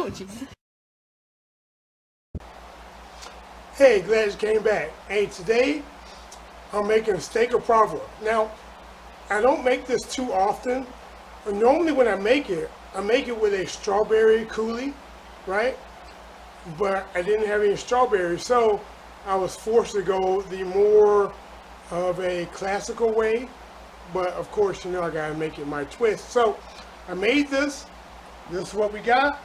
told you. Hey, glad you came back. Hey, today I'm making steak or poivre. Now, I don't make this too often. Normally when I make it with a strawberry coulis, right? But I didn't have any strawberries, so I was forced to go the more of a classical way. But of course, you know, I gotta make it my twist. So I made this. This is what we got.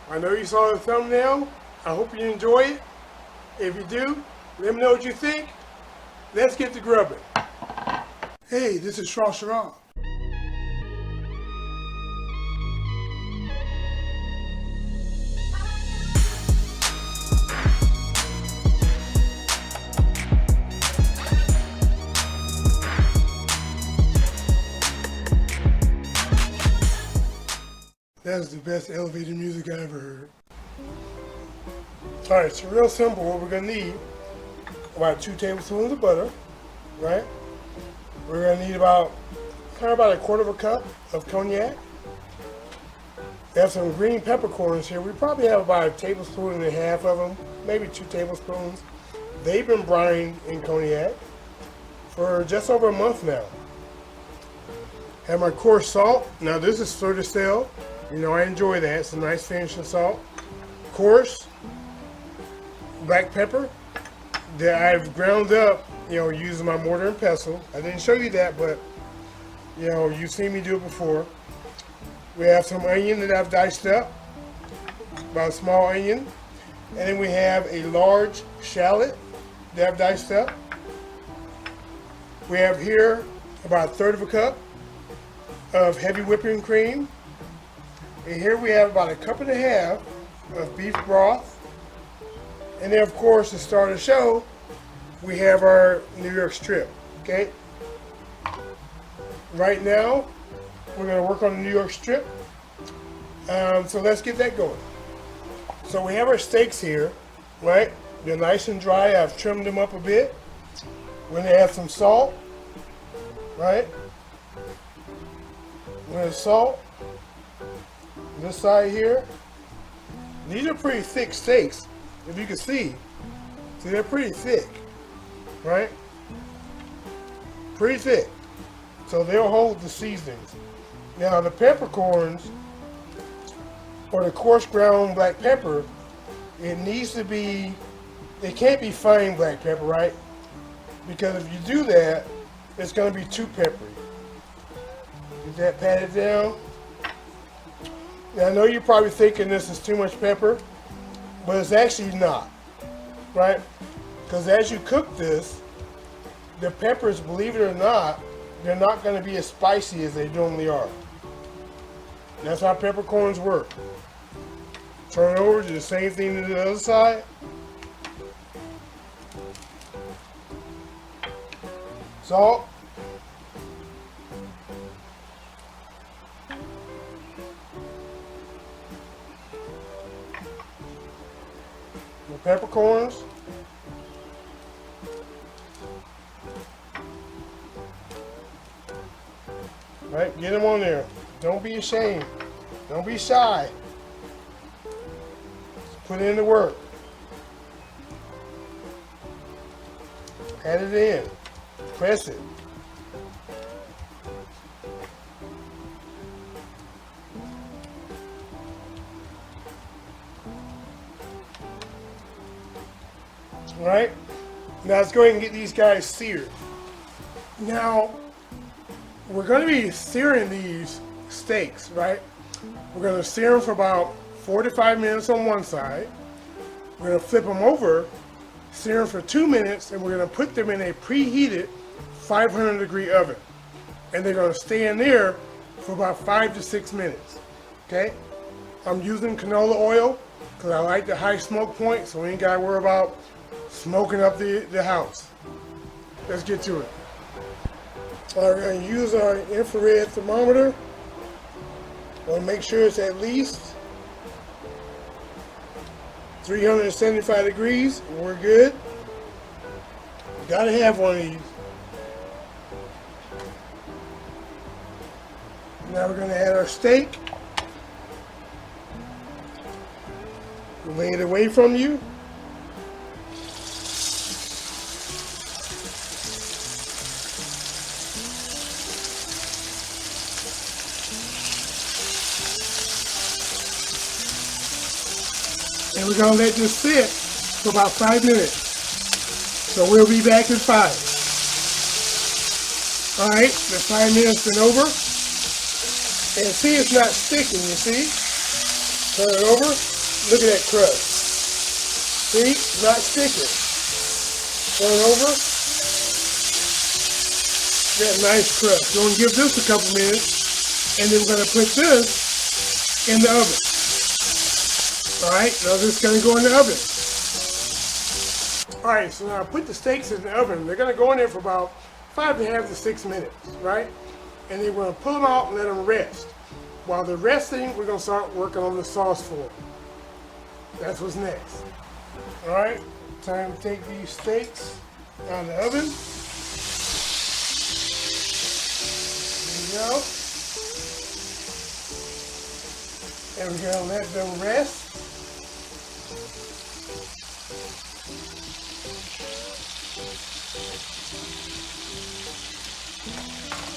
I know you saw the thumbnail. I hope you enjoy it. If you do, let me know what you think. Let's get to grubbing. Hey, this is Shrashira. That's the best elevator music I ever heard. Alright, so real simple. What we're going to need, about 2 tablespoons of butter, right? We're going to need about a quarter of a cup of cognac. We have some green peppercorns here. We probably have about 1.5 tablespoons of them, maybe 2 tablespoons. They've been brined in cognac for just over a month now. Have my coarse salt. Now this is fleur de sel. You know I enjoy that. It's a nice finishing salt. Coarse black pepper that I've ground up, you know, using my mortar and pestle. I didn't show you that, but you know, you've seen me do it before. We have some onion that I've diced up, about a small onion. And then we have a large shallot that I've diced up. We have here about 1/3 of a cup of heavy whipping cream. And here we have about 1.5 cups of beef broth. And then of course, to start the show, we have our New York strip, okay? Right now, we're gonna work on the New York strip. So let's get that going. So we have our steaks here, right? They're nice and dry. I've trimmed them up a bit. We're gonna add some salt, right? We're gonna salt this side here. These are pretty thick steaks, if you can see. See, they're pretty thick, right? Pretty thick. So they'll hold the seasonings. Now the peppercorns, or the coarse ground black pepper, it needs to be, it can't be fine black pepper, right? Because if you do that, it's gonna be too peppery. Get that patted down. Now I know you're probably thinking this is too much pepper, but it's actually not, right? Because as you cook this, the peppers, believe it or not, they're not going to be as spicy as they normally are. That's how peppercorns work. Turn it over, do the same thing to the other side. Salt. The peppercorns. Right, get them on there. Don't be ashamed. Don't be shy. Put in the work. Add it in. Press it. All right. Now let's go ahead and get these guys seared. Now, we're going to be searing these steaks, right? We're going to sear them for about 4 to 5 minutes on one side. We're going to flip them over, sear them for 2 minutes, and we're going to put them in a preheated 500-degree oven. And they're going to stay in there for about 5 to 6 minutes, okay? I'm using canola oil because I like the high smoke point, so we ain't got to worry about smoking up the house. Let's get to it. We're going to use our infrared thermometer. We'll make sure it's at least 375 degrees. We're good. You gotta have one of these. Now we're going to add our steak. Lay it away from you. And we're going to let this sit for about 5 minutes. So we'll be back in 5. Alright, the 5 minutes been over. And see, it's not sticking, you see? Turn it over. Look at that crust. See, it's not sticking. Turn it over. That nice crust. We're going to give this a couple minutes. And then we're going to put this in the oven. Alright, now this is going to go in the oven. Alright, so now I put the steaks in the oven. They're going to go in there for about 5.5 to 6 minutes, right? And then we're going to pull them out and let them rest. While they're resting, we're going to start working on the sauce for them. That's what's next. Alright, time to take these steaks out of the oven. There you go. And we're going to let them rest.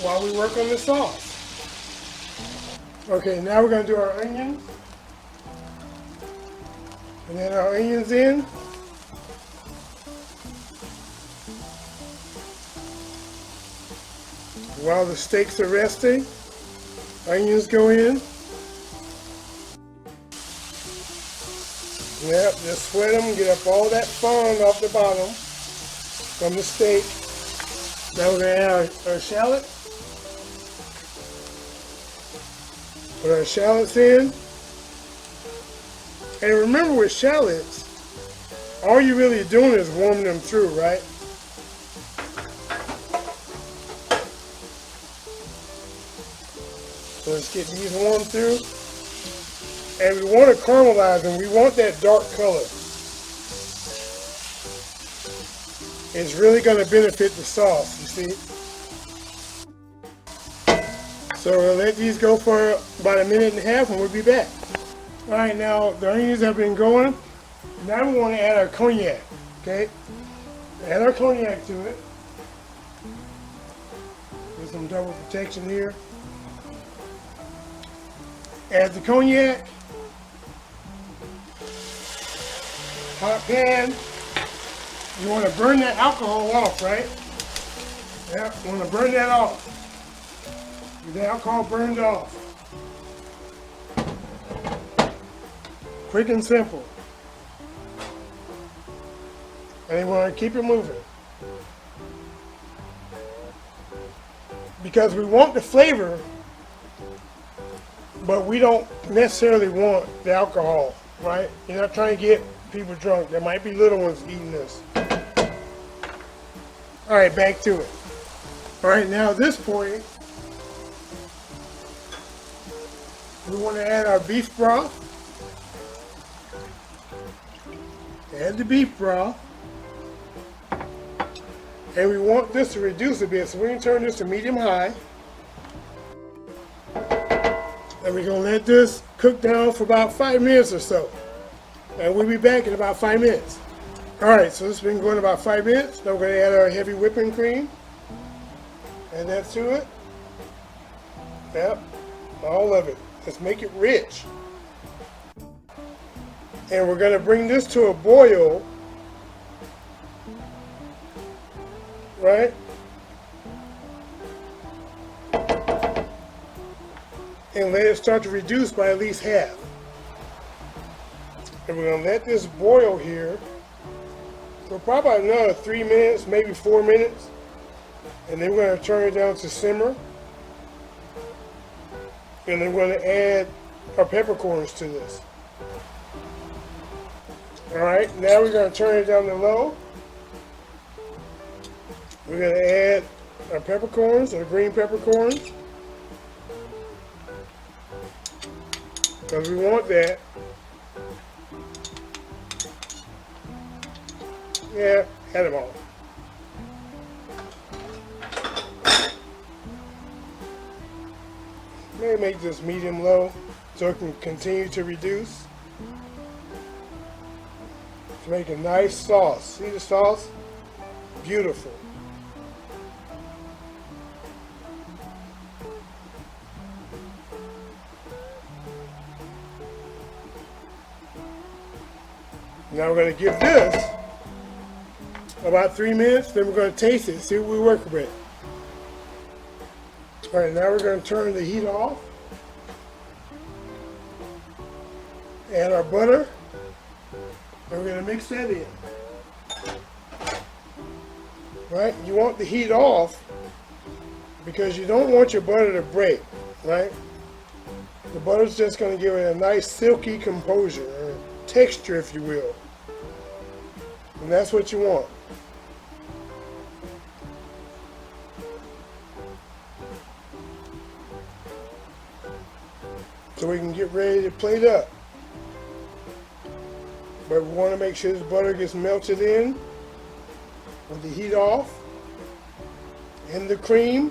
While we work on the sauce. Okay, now we're going to do our onions. And then our onions in. While the steaks are resting, onions go in. Yep, just sweat them, get up all that fond off the bottom from the steak. Now we're going to add our shallot. Put our shallots in. And remember with shallots, all you're really doing is warming them through, right? So let's get these warmed through. And we want to caramelize them. We want that dark color. It's really going to benefit the sauce, you see. So we'll let these go for about 1.5 minutes and we'll be back. Alright, now the onions have been going. Now we want to add our cognac, okay? Add our cognac to it. Get some double protection here. Add the cognac. Hot pan. You want to burn that alcohol off, right? Yeah, you want to burn that off. Get the alcohol burned off. Quick and simple. And you want to keep it moving. Because we want the flavor, but we don't necessarily want the alcohol, right? You're not trying to get people drunk. There might be little ones eating this. Alright, back to it. Alright, now at this point, we want to add our beef broth. Add the beef broth. And we want this to reduce a bit, so we're going to turn this to medium high. And we're going to let this cook down for about 5 minutes or so. And we'll be back in about 5 minutes. Alright, so this has been going about 5 minutes. Now we're going to add our heavy whipping cream. Add that to it. Yep, all of it. Let's make it rich. And we're going to bring this to a boil. Right? And let it start to reduce by at least half. And we're going to let this boil here for probably another 3 minutes, maybe 4 minutes. And then we're going to turn it down to simmer. And then we're going to add our peppercorns to this. Alright, now we're going to turn it down to low. We're going to add our peppercorns, our green peppercorns. Because we want that. Yeah, add them all. Maybe make this medium low so it can continue to reduce. Make a nice sauce. See the sauce? Beautiful. Now we're going to give this about 3 minutes, then we're going to taste it, see what we work with. Alright, now we're going to turn the heat off. Add our butter. And we're going to mix that in. Right? You want the heat off because you don't want your butter to break. Right? The butter's just going to give it a nice silky composure, or texture if you will. And that's what you want. So we can get ready to plate up. But we want to make sure this butter gets melted in with the heat off, and the cream.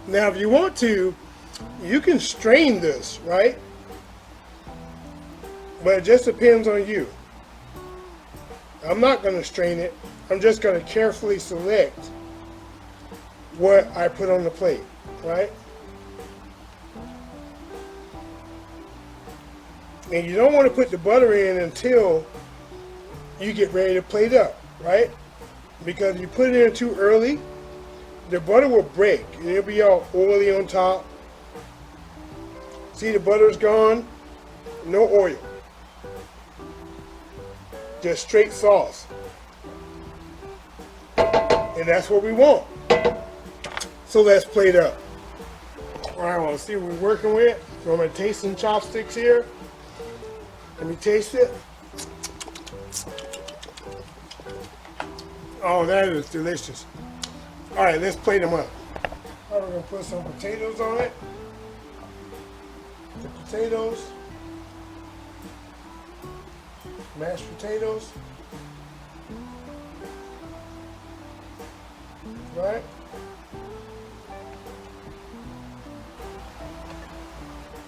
Now if you want to, you can strain this, right? But it just depends on you. I'm not going to strain it. I'm just going to carefully select what I put on the plate, right? And you don't want to put the butter in until you get ready to plate up, right? Because if you put it in too early, the butter will break. It'll be all oily on top. See, the butter's gone. No oil. Just straight sauce. And that's what we want. So let's plate up. Alright, well, let's see what we're working with. So I'm going to taste some chopsticks here. Let me taste it. Oh, that is delicious. Alright, let's plate them up. Alright, we're going to put some potatoes on it. The potatoes. Mashed potatoes. Right?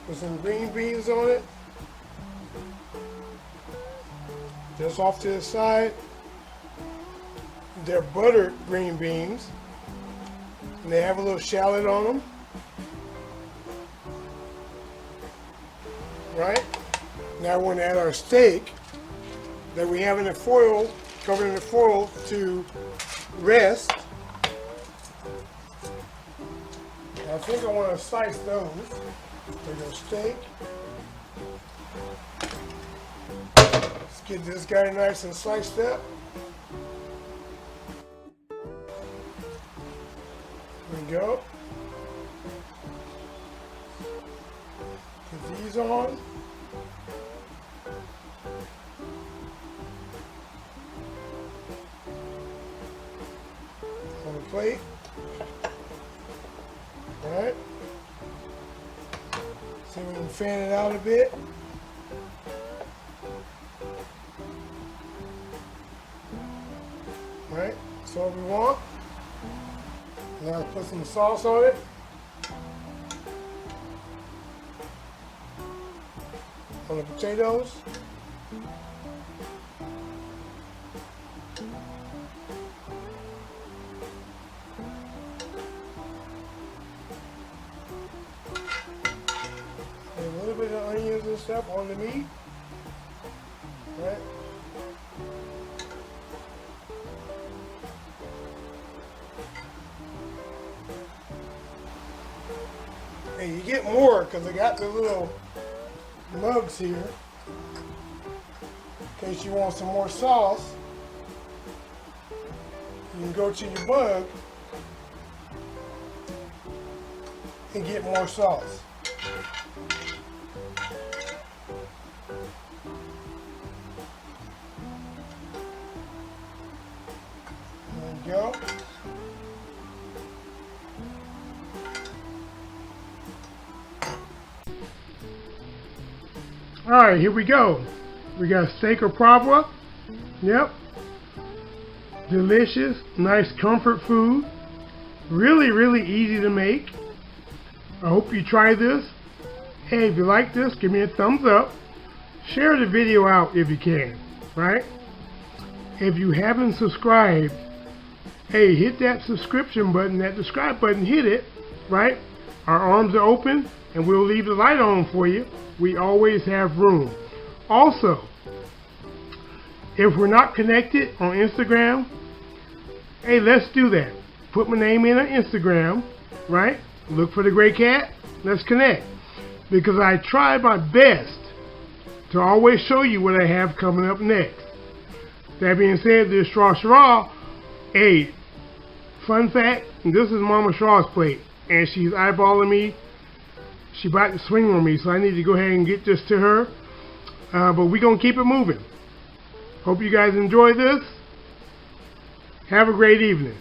Put some green beans on it. Just off to the side. They're buttered green beans. And they have a little shallot on them. Right? Now we're going to add our steak that we have in the foil, covered in the foil to rest. I think I want to slice those. Take our steak. Let's get this guy nice and sliced up. There we go. Put these on. On the plate. Alright. See if we can fan it out a bit. Alright, that's what we want. Now put some sauce on it. On the potatoes. And a little bit of onions and stuff on the meat. Right? And you get more because I got the little mugs here in case you want some more sauce. You can go to your mug and get more sauce. There you go. Alright, here we go. We got steak or poivre. Yep. Delicious, nice comfort food. Really, really easy to make. I hope you try this. Hey, if you like this, give me a thumbs up. Share the video out if you can, right? If you haven't subscribed, hey, hit that subscription button, that subscribe button, hit it, right? Our arms are open and we'll leave the light on for you. We always have room. Also, if we're not connected on Instagram, hey, let's do that. Put my name in on Instagram, right? Look for the Gray Cat. Let's connect. Because I try my best to always show you what I have coming up next. That being said, this Shrashira, hey, fun fact, this is Mama Shraw's plate. And she's eyeballing me. She about to swing on me, so I need to go ahead and get this to her. But we're going to keep it moving. Hope you guys enjoy this. Have a great evening.